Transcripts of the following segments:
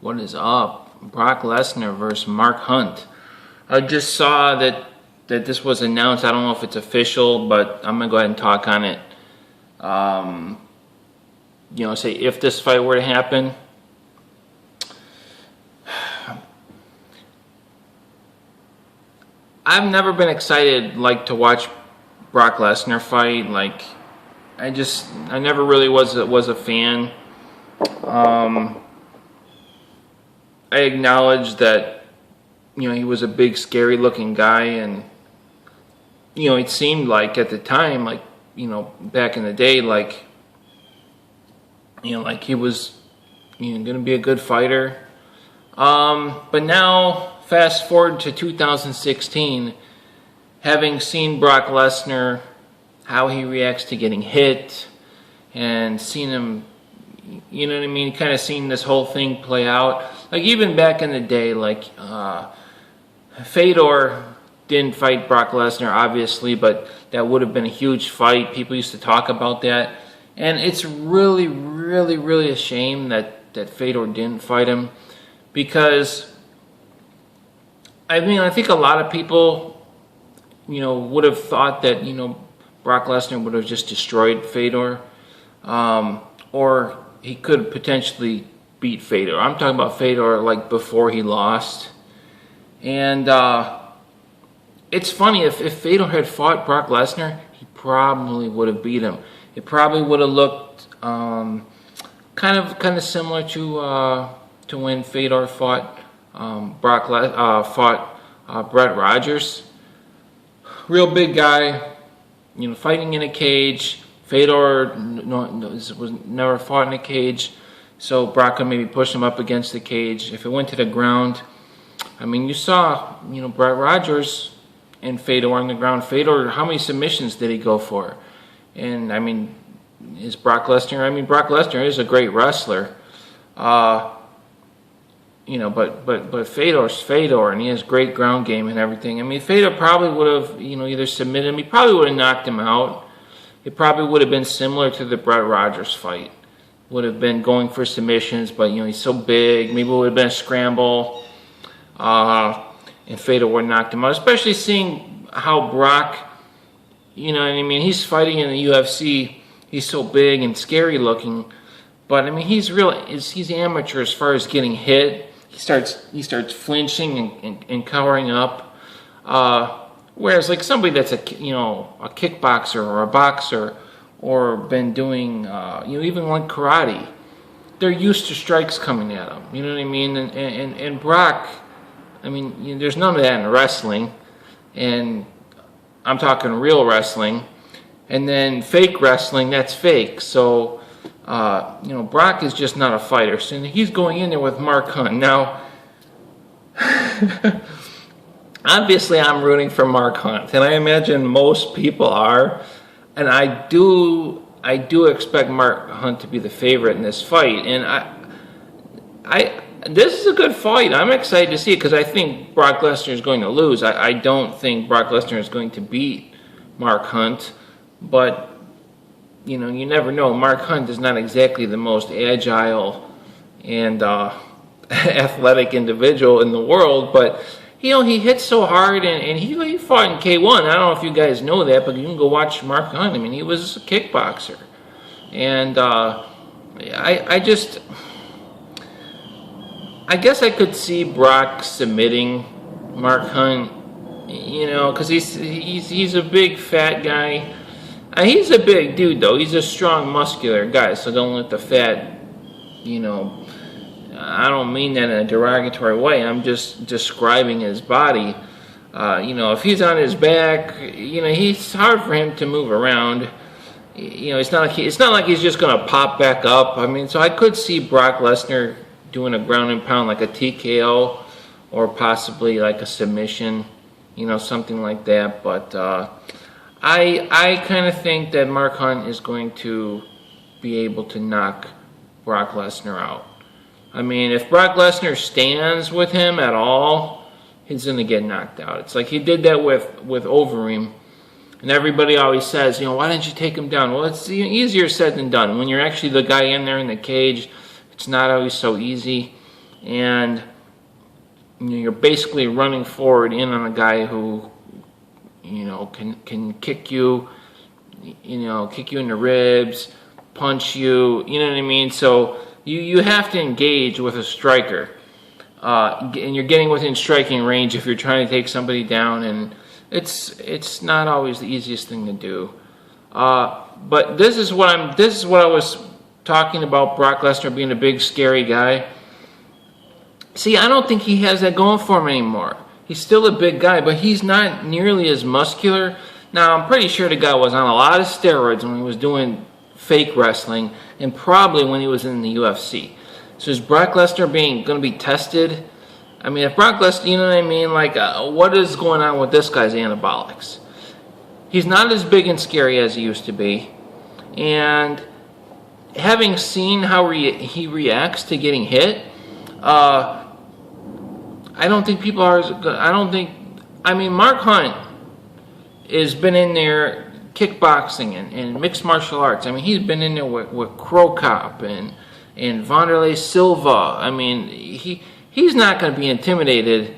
What is up? Brock Lesnar versus Mark Hunt. I just saw that this was announced. I don't know if it's official, but I'm gonna go ahead and talk on it. Say if this fight were to happen. I've never been excited to watch Brock Lesnar fight. I never really was a fan. I acknowledge that, he was a big, scary-looking guy, and, it seemed like at the time, back in the day, he was, going to be a good fighter. But now, fast forward to 2016, having seen Brock Lesnar, how he reacts to getting hit, and seen him, kind of seeing this whole thing play out. Even back in the day, Fedor didn't fight Brock Lesnar, obviously, but that would have been a huge fight. People used to talk about that. And it's really, really, really a shame that Fedor didn't fight him. Because, I think a lot of people, would have thought that, Brock Lesnar would have just destroyed Fedor. Or he could potentially beat Fedor. I'm talking about Fedor before he lost. And it's funny, if Fedor had fought Brock Lesnar, he probably would have beat him. It probably would have looked kind of similar to when Fedor fought Brett Rogers. Real big guy, fighting in a cage. Fedor was never fought in a cage, so Brock could maybe push him up against the cage. If it went to the ground, you saw, Brett Rogers and Fedor on the ground. Fedor, how many submissions did he go for? And, is Brock Lesnar, Brock Lesnar is a great wrestler. But Fedor's Fedor, and he has great ground game and everything. Fedor probably would have, either submitted him. He probably would have knocked him out. It probably would have been similar to the Brett Rogers fight. Would have been going for submissions, but, he's so big. Maybe it would have been a scramble. And Fedor would have knocked him out. Especially seeing how Brock, he's fighting in the UFC. He's so big and scary looking. But, he's amateur as far as getting hit. He starts flinching and cowering up. Whereas somebody that's a kickboxer or a boxer or been doing even karate, they're used to strikes coming at them. You know what I mean? And Brock, there's none of that in wrestling, and I'm talking real wrestling, and then fake wrestling, that's fake. So Brock is just not a fighter. So he's going in there with Mark Hunt now. Obviously, I'm rooting for Mark Hunt, and I imagine most people are. And I do expect Mark Hunt to be the favorite in this fight. And this is a good fight. I'm excited to see it because I think Brock Lesnar is going to lose. I don't think Brock Lesnar is going to beat Mark Hunt, but you never know. Mark Hunt is not exactly the most agile and athletic individual in the world, but he hits so hard, and he fought in K1. I don't know if you guys know that, but you can go watch Mark Hunt. He was a kickboxer. And I guess I could see Brock submitting Mark Hunt, because he's a big, fat guy. He's a big dude, though. He's a strong, muscular guy, so don't let the fat, I don't mean that in a derogatory way. I'm just describing his body. If he's on his back, it's hard for him to move around. It's not like he's just going to pop back up. So I could see Brock Lesnar doing a ground and pound like a TKO or possibly like a submission, something like that. But I kind of think that Mark Hunt is going to be able to knock Brock Lesnar out. If Brock Lesnar stands with him at all, he's going to get knocked out. It's like he did that with Overeem. And everybody always says, why didn't you take him down? Well, it's easier said than done. When you're actually the guy in there in the cage, it's not always so easy. and you're basically running forward in on a guy who, can kick you, kick you in the ribs, punch you, you know what I mean? So you have to engage with a striker, and you're getting within striking range if you're trying to take somebody down, and it's not always the easiest thing to do. But this is what I was talking about, Brock Lesnar being a big scary guy. See, I don't think he has that going for him anymore. He's still a big guy, but he's not nearly as muscular. Now, I'm pretty sure the guy was on a lot of steroids when he was doing fake wrestling, and probably when he was in the UFC. So is Brock Lesnar going to be tested? I mean, if Brock Lesnar, you know what I mean? Like, what is going on with this guy's anabolics? He's not as big and scary as he used to be. And having seen how he reacts to getting hit, I don't think people are. I mean, Mark Hunt has been in there kickboxing and mixed martial arts. I mean, he's been in there with Crow Cop and Wanderlei Silva. I mean, he's not going to be intimidated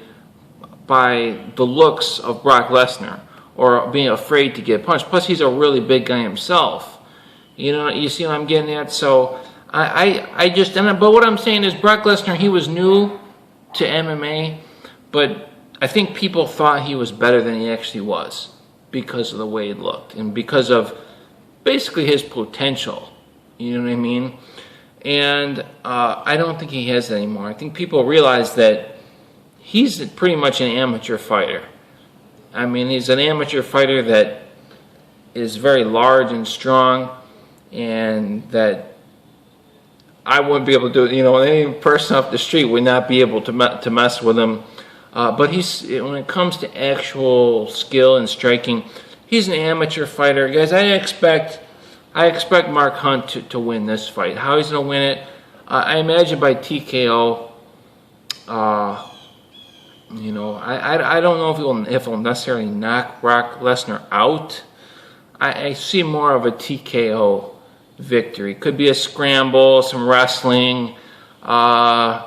by the looks of Brock Lesnar or being afraid to get punched. Plus, he's a really big guy himself. You see what I'm getting at? So but what I'm saying is Brock Lesnar, he was new to MMA, but I think people thought he was better than he actually was because of the way he looked and because of basically his potential. You know what I mean? And I don't think he has that anymore. I think people realize that he's pretty much an amateur fighter. I mean, he's an amateur fighter that is very large and strong, and that I wouldn't be able to do it. Any person off the street would not be able to mess with him. But when it comes to actual skill and striking, he's an amateur fighter. Guys, I expect Mark Hunt to win this fight. How he's going to win it, I imagine by TKO. I don't know if he'll necessarily knock Brock Lesnar out. I see more of a TKO victory. Could be a scramble, some wrestling. But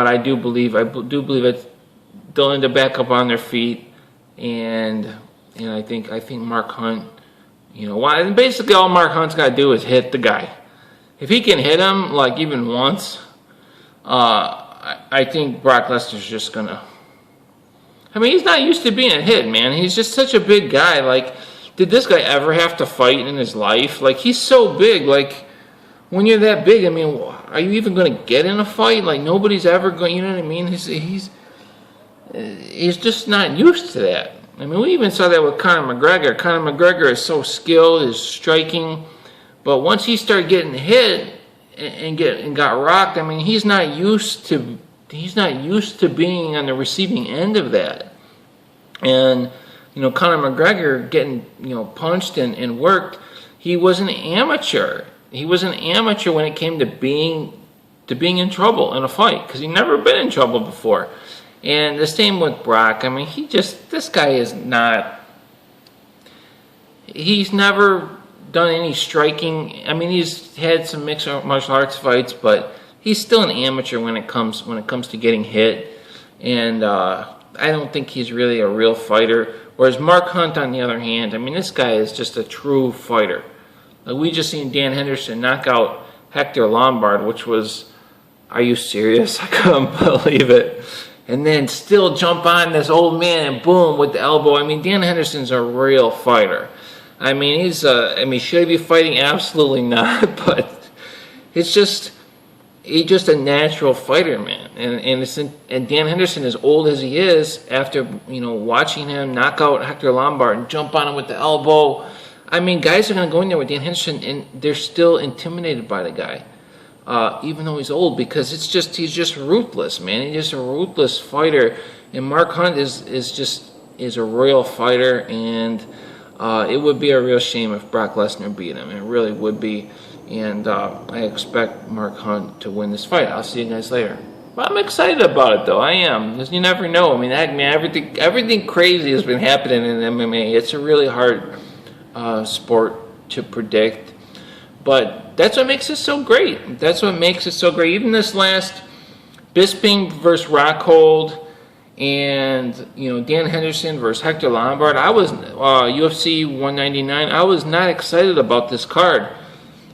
I do believe that they'll end up back up on their feet, and I think Mark Hunt. Basically all Mark Hunt's got to do is hit the guy. If he can hit him like even once, I think Brock Lesnar's just gonna. I mean, he's not used to being hit, man. He's just such a big guy. Like, did this guy ever have to fight in his life? Like, he's so big. Like, when you're that big, I mean, are you even going to get in a fight? Like, nobody's ever going. You know what I mean? He's just not used to that. I mean, we even saw that with Conor McGregor. Conor McGregor is so skilled, is striking, but once he started getting hit and got rocked, I mean, he's not used to being on the receiving end of that. And Conor McGregor getting punched and worked, he was an amateur. He was an amateur when it came to being in trouble in a fight, because he'd never been in trouble before. And the same with Brock. I mean, this guy is not. He's never done any striking. I mean, he's had some mixed martial arts fights, but he's still an amateur when it comes to getting hit. And I don't think he's really a real fighter. Whereas Mark Hunt, on the other hand, I mean, this guy is just a true fighter. Like, we just seen Dan Henderson knock out Hector Lombard, which was, are you serious? I couldn't believe it. And then still jump on this old man and boom with the elbow. I mean, Dan Henderson's a real fighter. I mean, should he be fighting? Absolutely not. But he's just a natural fighter, man. And Dan Henderson, as old as he is, after watching him knock out Hector Lombard and jump on him with the elbow, I mean, guys are going to go in there with Dan Henderson and they're still intimidated by the guy, even though he's old, because he's just ruthless, man. He's just a ruthless fighter. And Mark Hunt is a real fighter, and it would be a real shame if Brock Lesnar beat him. It really would be. And I expect Mark Hunt to win this fight. I'll see you guys later. But I'm excited about it, though. I am. Because you never know. I mean, everything crazy has been happening in MMA. It's a really hard sport to predict. But that's what makes it so great. That's what makes it so great. Even this last Bisping versus Rockhold, and Dan Henderson versus Hector Lombard. I was UFC 199. I was not excited about this card.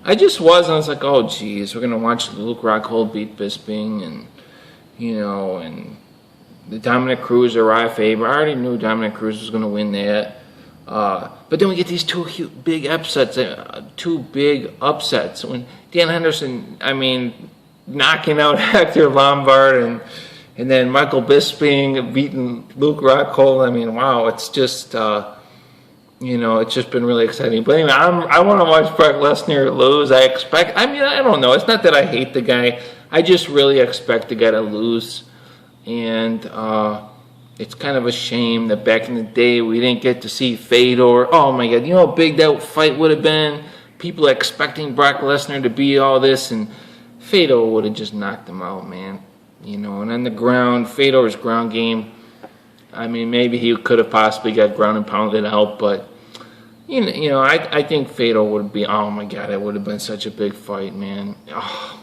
I just was. I was like, oh geez, we're gonna watch Luke Rockhold beat Bisping, and and the Dominic Cruz or Uriah Faber. I already knew Dominic Cruz was gonna win that. But then we get these two big upsets. When Dan Henderson, knocking out Hector Lombard, and then Michael Bisping beating Luke Rockhold. Wow, it's just it's just been really exciting. But anyway, I want to watch Brock Lesnar lose. I don't know. It's not that I hate the guy. I just really expect the guy to lose, and it's kind of a shame that back in the day we didn't get to see Fedor. Oh my God, you know how big that fight would have been? People expecting Brock Lesnar to be all this, and Fedor would have just knocked him out, man. And on the ground, Fedor's ground game, maybe he could have possibly got ground and pounded out, but I think Fedor would be, oh my God, it would have been such a big fight, man. Oh.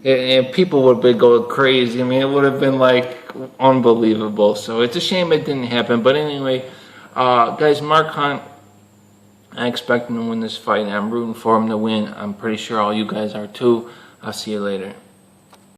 And people would have been going crazy. It would have been unbelievable. So it's a shame it didn't happen. But anyway, guys, Mark Hunt, I expect him to win this fight. I'm rooting for him to win. I'm pretty sure all you guys are too. I'll see you later.